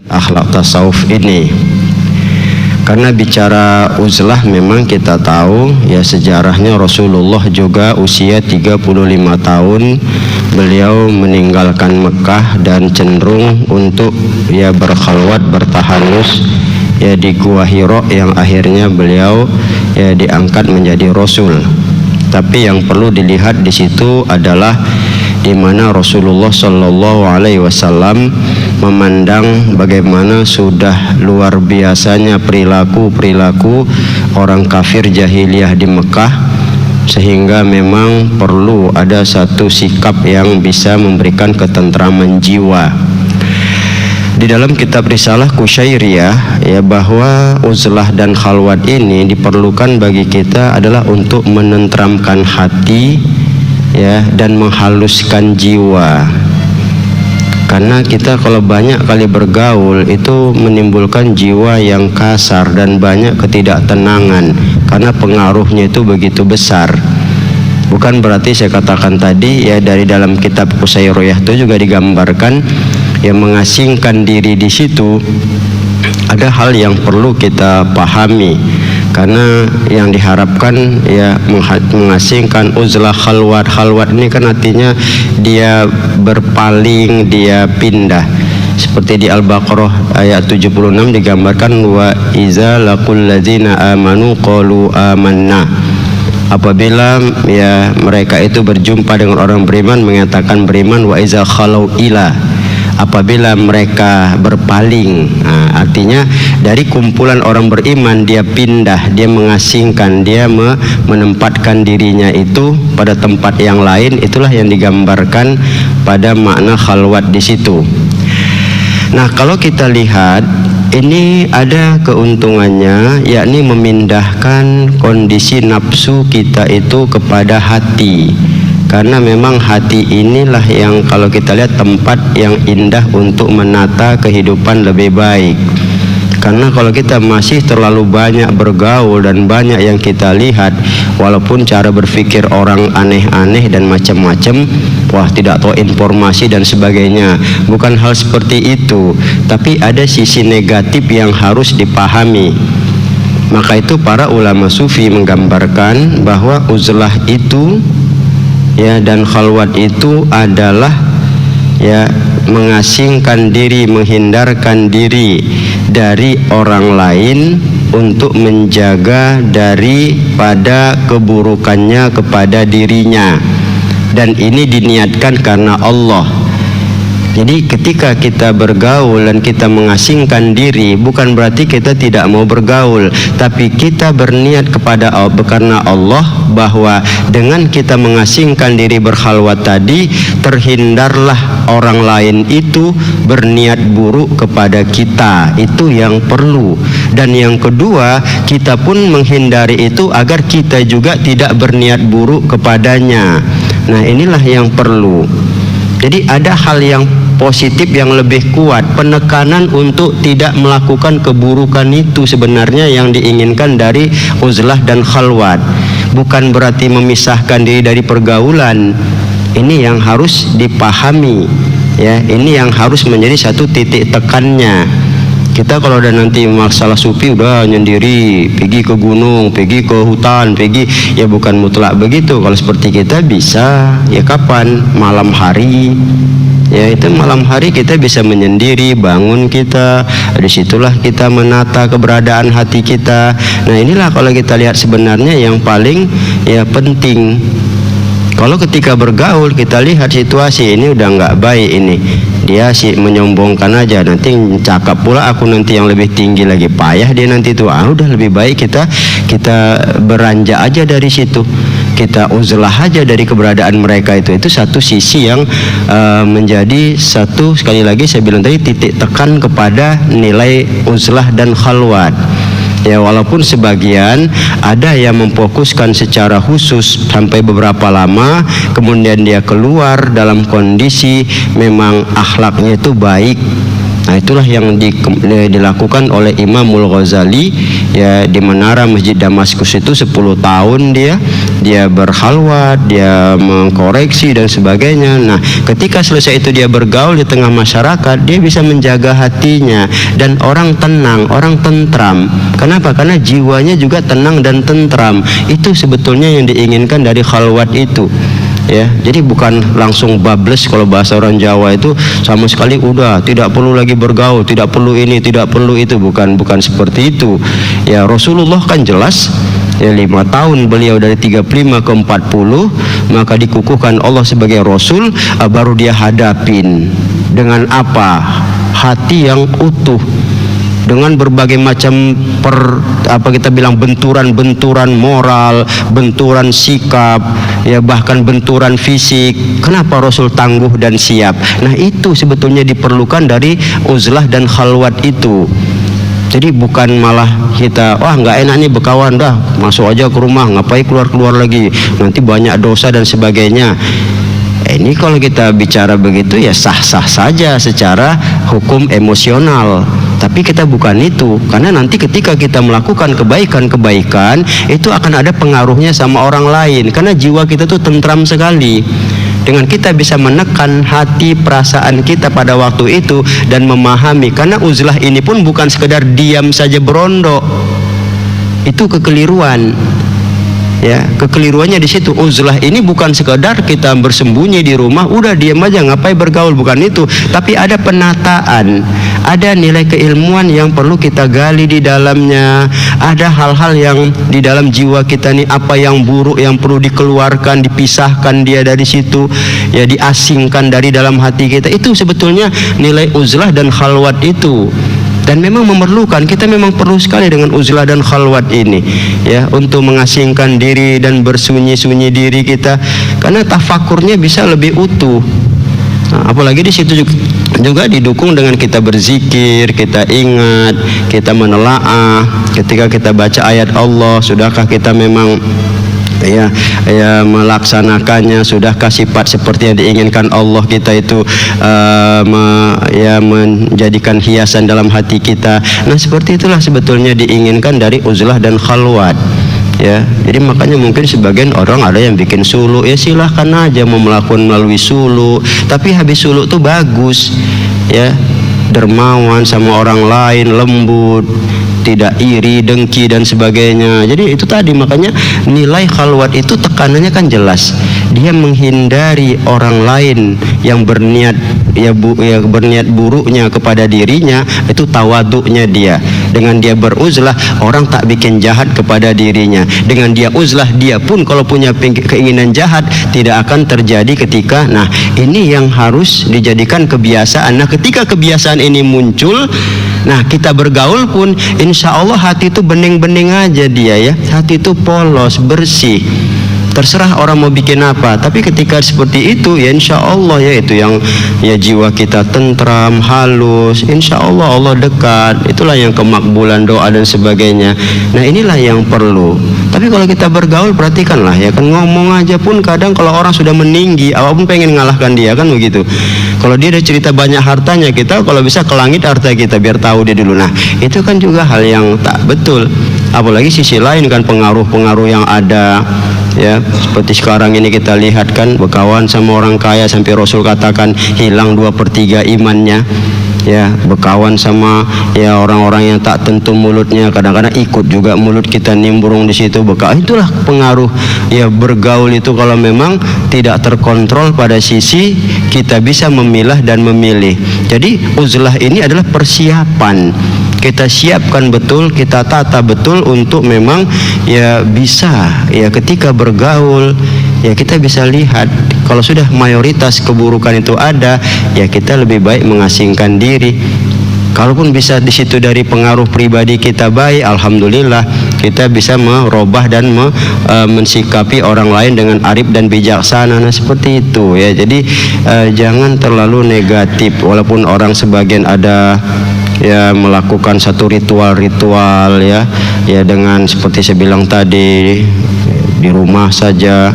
akhlak tasawuf ini. Karena bicara uzlah memang kita tahu ya sejarahnya Rasulullah juga usia 35 tahun beliau meninggalkan Mekah dan cenderung untuk ya berkhalwat bertahanus ya di Gua Hira yang akhirnya beliau ya diangkat menjadi rasul. Tapi yang perlu dilihat di situ adalah di mana Rasulullah Shallallahu Alaihi Wasallam memandang bagaimana sudah luar biasanya perilaku orang kafir jahiliyah di Mekah, sehingga memang perlu ada satu sikap yang bisa memberikan ketentraman jiwa. Di dalam kitab Risalah Kusyairiyah ya bahwa uzlah dan khalwat ini diperlukan bagi kita adalah untuk menenteramkan hati ya dan menghaluskan jiwa. Karena kita kalau banyak kali bergaul itu menimbulkan jiwa yang kasar dan banyak ketidaktenangan karena pengaruhnya itu begitu besar. Bukan berarti saya katakan tadi ya dari dalam kitab Kusyairiyah itu juga digambarkan yang mengasingkan diri di situ ada hal yang perlu kita pahami. Karena yang diharapkan ya mengasingkan uzlah khalwat ini kan artinya dia berpaling, dia pindah. Seperti di Al-Baqarah ayat 76 digambarkan wa iza laqul ladzina amanu qalu amanna. Apabila ya mereka itu berjumpa dengan orang beriman mengatakan beriman, wa iza khalau ila, apabila mereka berpaling, nah, artinya dari kumpulan orang beriman dia pindah, dia mengasingkan, dia menempatkan dirinya itu pada tempat yang lain. Itulah yang digambarkan pada makna khalwat di situ. Nah, kalau kita lihat ini ada keuntungannya, yakni memindahkan kondisi nafsu kita itu kepada hati. Karena memang hati inilah yang kalau kita lihat tempat yang indah untuk menata kehidupan lebih baik. Karena kalau kita masih terlalu banyak bergaul dan banyak yang kita lihat, walaupun cara berpikir orang aneh-aneh dan macam-macam, wah tidak tahu informasi dan sebagainya, bukan hal seperti itu. Tapi ada sisi negatif yang harus dipahami. Maka itu para ulama sufi menggambarkan bahwa uzlah itu ya dan khalwat itu adalah ya mengasingkan diri, menghindarkan diri dari orang lain untuk menjaga daripada keburukannya kepada dirinya, dan ini diniatkan karena Allah. Jadi ketika kita bergaul dan kita mengasingkan diri, bukan berarti kita tidak mau bergaul, tapi kita berniat kepada Allah, karena Allah, bahwa dengan kita mengasingkan diri berkhalwat tadi, terhindarlah orang lain itu berniat buruk kepada kita. Itu yang perlu. Dan yang kedua, kita pun menghindari itu agar kita juga tidak berniat buruk kepadanya. Nah, inilah yang perlu. Jadi ada hal yang positif yang lebih kuat, penekanan untuk tidak melakukan keburukan itu sebenarnya yang diinginkan dari uzlah dan khalwat. Bukan berarti memisahkan diri dari pergaulan. Ini yang harus dipahami ya, ini yang harus menjadi satu titik tekannya. Kita kalau udah nanti masalah sufi udah nyendiri, pergi ke gunung, pergi ke hutan, pergi, ya bukan mutlak begitu. Kalau seperti kita bisa, ya kapan? Malam hari. Ya itu malam hari kita bisa menyendiri, bangun kita, disitulah kita menata keberadaan hati kita. Nah inilah kalau kita lihat sebenarnya yang paling ya penting. Kalau ketika bergaul kita lihat situasi ini udah nggak baik ini, dia sih menyombongkan aja, nanti cakap pula aku nanti yang lebih tinggi lagi, payah dia nanti tuh. Udah lebih baik kita beranjak aja dari situ, kita uzlah aja dari keberadaan mereka itu satu sisi yang menjadi satu, sekali lagi saya bilang tadi, titik tekan kepada nilai uzlah dan khalwat. Ya walaupun sebagian ada yang memfokuskan secara khusus sampai beberapa lama, kemudian dia keluar dalam kondisi memang akhlaknya itu baik, Nah, itulah yang dilakukan oleh Imamul Ghazali ya, di menara Masjid Damaskus itu 10 tahun dia berkhalwat, dia mengkoreksi dan sebagainya. Nah, ketika selesai itu dia bergaul di tengah masyarakat, dia bisa menjaga hatinya dan orang tenang, orang tentram. Kenapa? Karena jiwanya juga tenang dan tentram. Itu sebetulnya yang diinginkan dari khalwat itu. Ya, jadi bukan langsung bablas, kalau bahasa orang Jawa itu sama sekali udah tidak perlu lagi bergaul, tidak perlu ini, tidak perlu itu, bukan seperti itu. Ya, Rasulullah kan jelas ya, 5 tahun beliau dari 35 ke 40, maka dikukuhkan Allah sebagai Rasul, baru dia hadapin dengan apa? Hati yang utuh, dengan berbagai macam benturan moral, benturan sikap, ya bahkan benturan fisik. Kenapa Rasul tangguh dan siap? Nah, itu sebetulnya diperlukan dari uzlah dan khalwat itu. Jadi bukan malah kita, wah nggak enak nih berkawan, dah masuk aja ke rumah, ngapain keluar lagi, nanti banyak dosa dan sebagainya. Ini kalau kita bicara begitu ya sah-sah saja secara hukum emosional. Tapi kita bukan itu, karena nanti ketika kita melakukan kebaikan itu akan ada pengaruhnya sama orang lain, karena jiwa kita tuh tentram sekali. Dengan kita bisa menekan hati perasaan kita pada waktu itu dan memahami, karena uzlah ini pun bukan sekedar diam saja berondok, itu kekeliruan. Ya, kekeliruannya di situ. Uzlah ini bukan sekedar kita bersembunyi di rumah, udah diam aja, ngapain bergaul, bukan itu. Tapi ada penataan, ada nilai keilmuan yang perlu kita gali di dalamnya. Ada hal-hal yang di dalam jiwa kita nih, apa yang buruk yang perlu dikeluarkan, dipisahkan dia dari situ, ya diasingkan dari dalam hati kita. Itu sebetulnya nilai uzlah dan khalwat itu. Dan memang memerlukan, kita memang perlu sekali dengan uzlah dan khalwat ini ya, untuk mengasingkan diri dan bersunyi-sunyi diri kita, karena tafakurnya bisa lebih utuh. Nah, apalagi di situ juga didukung dengan kita berzikir, kita ingat, kita menelaah. Ketika kita baca ayat Allah, sudahkah kita memang ya melaksanakannya, sudahkah sifat seperti yang diinginkan Allah kita itu menjadikan hiasan dalam hati kita. Nah, seperti itulah sebetulnya diinginkan dari uzlah dan khalwat ya. Jadi makanya mungkin sebagian orang ada yang bikin suluk, ya silahkan aja mau melakukan melalui suluk, tapi habis suluk tuh bagus ya, dermawan sama orang lain, lembut, tidak iri, dengki dan sebagainya. Jadi itu tadi, makanya nilai khalwat itu tekanannya kan jelas. Dia menghindari orang lain yang berniat berniat buruknya kepada dirinya, itu tawaduknya dia. Dengan dia beruzlah, orang tak bikin jahat kepada dirinya. Dengan dia uzlah, dia pun kalau punya keinginan jahat tidak akan terjadi ketika. Nah, ini yang harus dijadikan kebiasaan. Nah, ketika kebiasaan ini muncul, nah kita bergaul pun insya Allah hati itu bening-bening aja dia ya, hati itu polos, bersih. Terserah orang mau bikin apa, tapi ketika seperti itu ya insya Allah ya, itu yang ya jiwa kita tentram, halus, insya Allah Allah dekat. Itulah yang kemakbulan doa dan sebagainya. Nah, inilah yang perlu. Tapi kalau kita bergaul, perhatikanlah ya, kan ngomong aja pun kadang kalau orang sudah meninggi, awak pun pengen ngalahkan dia, kan begitu. Kalau dia ada cerita banyak hartanya, kita kalau bisa ke langit harta kita biar tahu dia dulu. Nah, itu kan juga hal yang tak betul. Apalagi sisi lain kan, pengaruh-pengaruh yang ada ya, seperti sekarang ini kita lihat kan, berkawan sama orang kaya sampai Rasul katakan hilang 2/3 imannya ya. Berkawan sama ya orang-orang yang tak tentu mulutnya, kadang-kadang ikut juga mulut kita nimbrung di situ. Itulah pengaruh ya, bergaul itu kalau memang tidak terkontrol pada sisi kita bisa memilah dan memilih. Jadi uzlah ini adalah persiapan. Kita siapkan betul, kita tata betul untuk memang ya bisa ya ketika bergaul ya kita bisa lihat kalau sudah mayoritas keburukan itu ada, ya kita lebih baik mengasingkan diri. Kalaupun bisa di situ dari pengaruh pribadi kita baik, alhamdulillah kita bisa merubah dan mensikapi orang lain dengan arif dan bijaksana. Nah, seperti itu ya. Jadi jangan terlalu negatif, walaupun orang sebagian ada ya melakukan satu ritual-ritual ya dengan seperti saya bilang tadi di rumah saja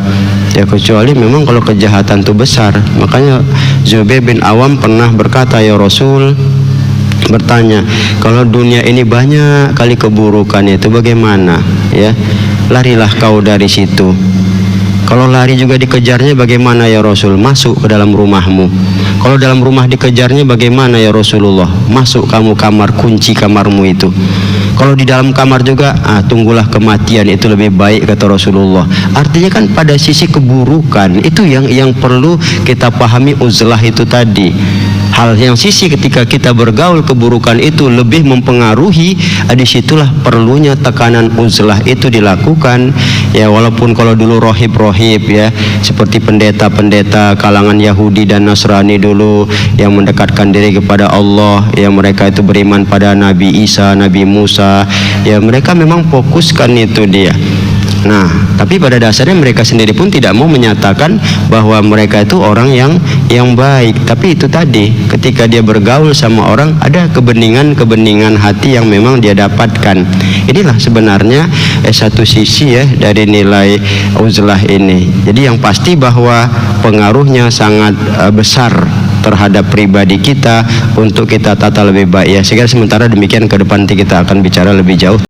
ya, kecuali memang kalau kejahatan itu besar. Makanya Zubair bin Awam pernah berkata, ya Rasul, bertanya, kalau dunia ini banyak kali keburukannya itu bagaimana? Ya, larilah kau dari situ. Kalau lari juga dikejarnya bagaimana ya Rasul? Masuk ke dalam rumahmu. Kalau dalam rumah dikejarnya bagaimana ya Rasulullah? Masuk kamu kamar, kunci kamarmu itu. Kalau di dalam kamar juga, tunggulah kematian, itu lebih baik kata Rasulullah. Artinya kan pada sisi keburukan itu yang perlu kita pahami uzlah itu tadi. Hal yang sisi ketika kita bergaul keburukan itu lebih mempengaruhi, disitulah perlunya tekanan uzlah itu dilakukan. Ya, walaupun kalau dulu rohib-rohib ya, seperti pendeta-pendeta kalangan Yahudi dan Nasrani dulu yang mendekatkan diri kepada Allah, ya mereka itu beriman pada Nabi Isa, Nabi Musa, ya mereka memang fokuskan itu dia. Nah, tapi pada dasarnya mereka sendiri pun tidak mau menyatakan bahwa mereka itu orang yang baik. Tapi itu tadi, ketika dia bergaul sama orang, ada kebeningan hati yang memang dia dapatkan. Inilah sebenarnya satu sisi ya dari nilai uzlah ini. Jadi yang pasti bahwa pengaruhnya sangat besar terhadap pribadi kita untuk kita tata lebih baik ya. Sehingga sementara demikian, ke depan nanti kita akan bicara lebih jauh.